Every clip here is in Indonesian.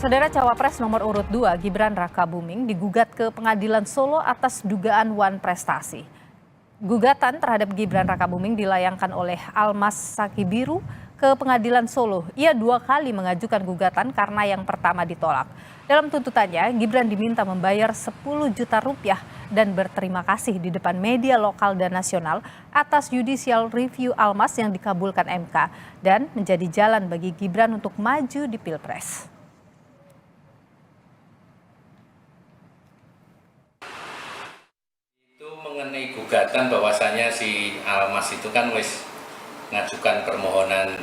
Saudara Cawapres nomor urut 2 Gibran Rakabuming digugat ke Pengadilan Solo atas dugaan wan prestasi. Gugatan terhadap Gibran Rakabuming dilayangkan oleh Almas Sakibiru ke Pengadilan Solo. Ia 2 kali mengajukan gugatan karena yang pertama ditolak. Dalam tuntutannya, Gibran diminta membayar 10 juta rupiah dan berterima kasih di depan media lokal dan nasional atas judicial review Almas yang dikabulkan MK dan menjadi jalan bagi Gibran untuk maju di Pilpres. Mengenai gugatan bahwasanya si Almas itu kan wis ngajukan permohonan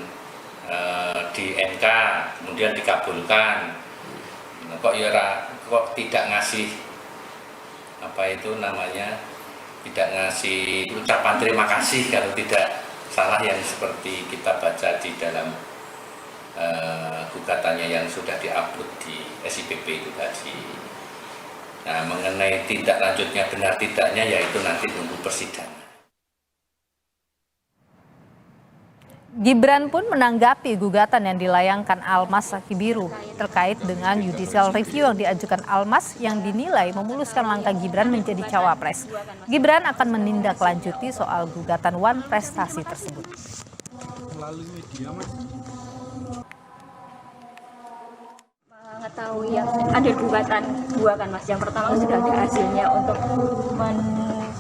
di MK kemudian dikabulkan. Kok tidak ngasih tidak ngasih ucapan terima kasih kalau tidak salah yang seperti kita baca di dalam gugatannya yang sudah diupload di SIPP itu tadi. Nah, mengenai tindak lanjutnya benar tidaknya yaitu nanti tunggu persidangan. Gibran pun menanggapi gugatan yang dilayangkan Almas Sakibiru terkait dengan judicial review yang diajukan Almas yang dinilai memuluskan langkah Gibran menjadi cawapres. Gibran akan menindaklanjuti soal gugatan wan prestasi tersebut. Melalui media, Mas. Mengetahui yang ada gugatan 2 kan Mas, yang pertama sudah ada hasilnya untuk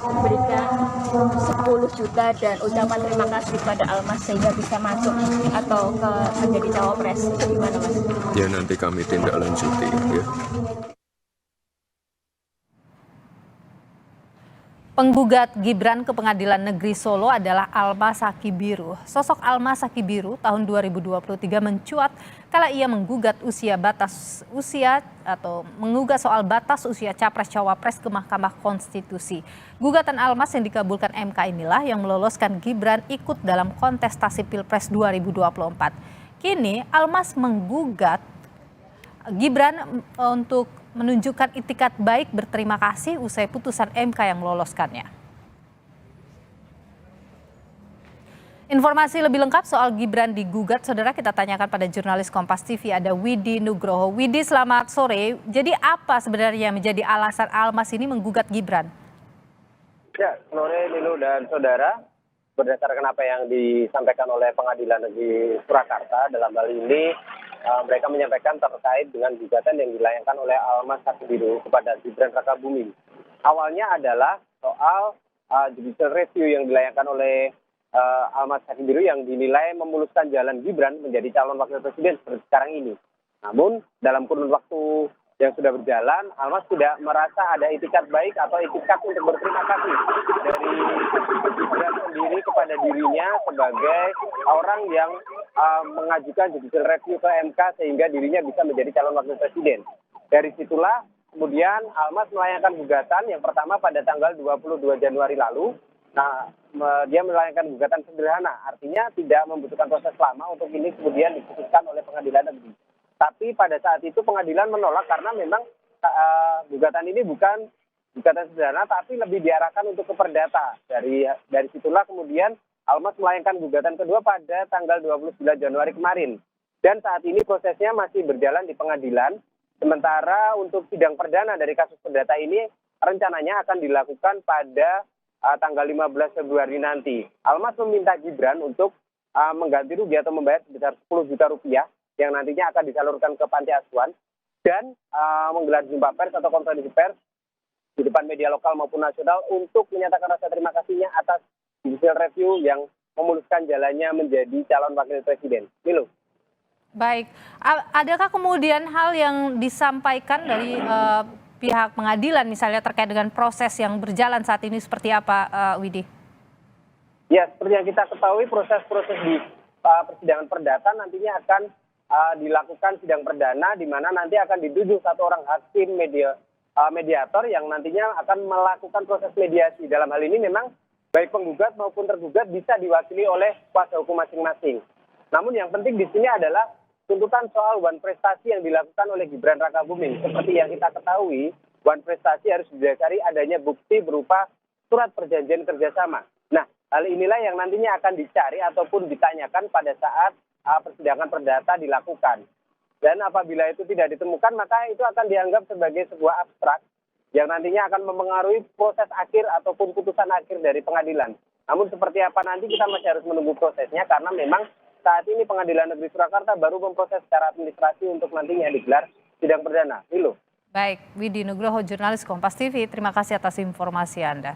memberikan 10 juta dan ucapan terima kasih pada Almas sehingga bisa masuk atau menjadi cawapres. Itu gimana Mas? Ya nanti kami tindak lanjuti ya. Penggugat Gibran ke Pengadilan Negeri Solo adalah Almas Sakibiru. Sosok Almas Sakibiru tahun 2023 mencuat kala ia menggugat menggugat soal batas usia capres-cawapres ke Mahkamah Konstitusi. Gugatan Almas yang dikabulkan MK inilah yang meloloskan Gibran ikut dalam kontestasi Pilpres 2024. Kini Almas menggugat Gibran untuk menunjukkan itikat baik berterima kasih usai putusan MK yang meloloskannya. Informasi lebih lengkap soal Gibran digugat, saudara, kita tanyakan pada jurnalis Kompas TV ada Widi Nugroho. Widi, selamat sore. Jadi apa sebenarnya menjadi alasan Almas ini menggugat Gibran? Ya, sore Lilo dan saudara, berdasarkan apa yang disampaikan oleh Pengadilan Negeri Surakarta dalam hal ini, mereka menyampaikan terkait dengan gugatan yang dilayangkan oleh Almas Sakibiru kepada Gibran Rakabuming. Awalnya adalah soal judicial review yang dilayangkan oleh Almas Sakibiru yang dinilai memuluskan jalan Gibran menjadi calon wakil presiden seperti sekarang ini. Namun dalam kurun waktu yang sudah berjalan, Almas tidak merasa ada itikat baik atau itikat untuk berterima kasih dari Gibran sendiri kepada dirinya sebagai orang yang mengajukan judicial review ke MK sehingga dirinya bisa menjadi calon wakil presiden. Dari situlah kemudian Almas melayangkan gugatan yang pertama pada tanggal 22 Januari lalu. Nah, dia melayangkan gugatan sederhana, artinya tidak membutuhkan proses lama untuk ini kemudian diputuskan oleh Pengadilan Negeri. Tapi pada saat itu pengadilan menolak karena memang gugatan ini bukan gugatan sederhana tapi lebih diarahkan untuk ke perdata. Dari situlah kemudian Almas melayangkan gugatan kedua pada tanggal 29 Januari kemarin. Dan saat ini prosesnya masih berjalan di pengadilan. Sementara untuk sidang perdana dari kasus perdata ini rencananya akan dilakukan pada tanggal 15 Februari nanti. Almas meminta Gibran untuk mengganti rugi atau membayar sebesar 10 juta rupiah yang nantinya akan disalurkan ke panti asuhan dan menggelar jumpa pers atau konferensi pers di depan media lokal maupun nasional untuk menyatakan rasa terima kasihnya atas judicial review yang memuluskan jalannya menjadi calon wakil presiden. Milo. Baik, adakah kemudian hal yang disampaikan dari pihak pengadilan misalnya terkait dengan proses yang berjalan saat ini seperti apa, Widi? Ya, seperti yang kita ketahui proses-proses di persidangan perdata nantinya akan dilakukan sidang perdana di mana nanti akan dituju satu orang hakim mediator yang nantinya akan melakukan proses mediasi. Dalam hal ini memang baik penggugat maupun tergugat bisa diwakili oleh kuasa hukum masing-masing. Namun yang penting di sini adalah tuntutan soal wan prestasi yang dilakukan oleh Gibran Rakabuming. Seperti yang kita ketahui, wan prestasi harus didasari adanya bukti berupa surat perjanjian kerjasama. Nah, hal inilah yang nantinya akan dicari ataupun ditanyakan pada saat persidangan perdata dilakukan. Dan apabila itu tidak ditemukan, maka itu akan dianggap sebagai sebuah abstrak yang nantinya akan mempengaruhi proses akhir ataupun putusan akhir dari pengadilan. Namun seperti apa nanti kita masih harus menunggu prosesnya, karena memang saat ini Pengadilan Negeri Surakarta baru memproses secara administrasi untuk nantinya digelar sidang perdana. Hilo. Baik, Widi Nugroho, jurnalis Kompas TV, terima kasih atas informasi Anda.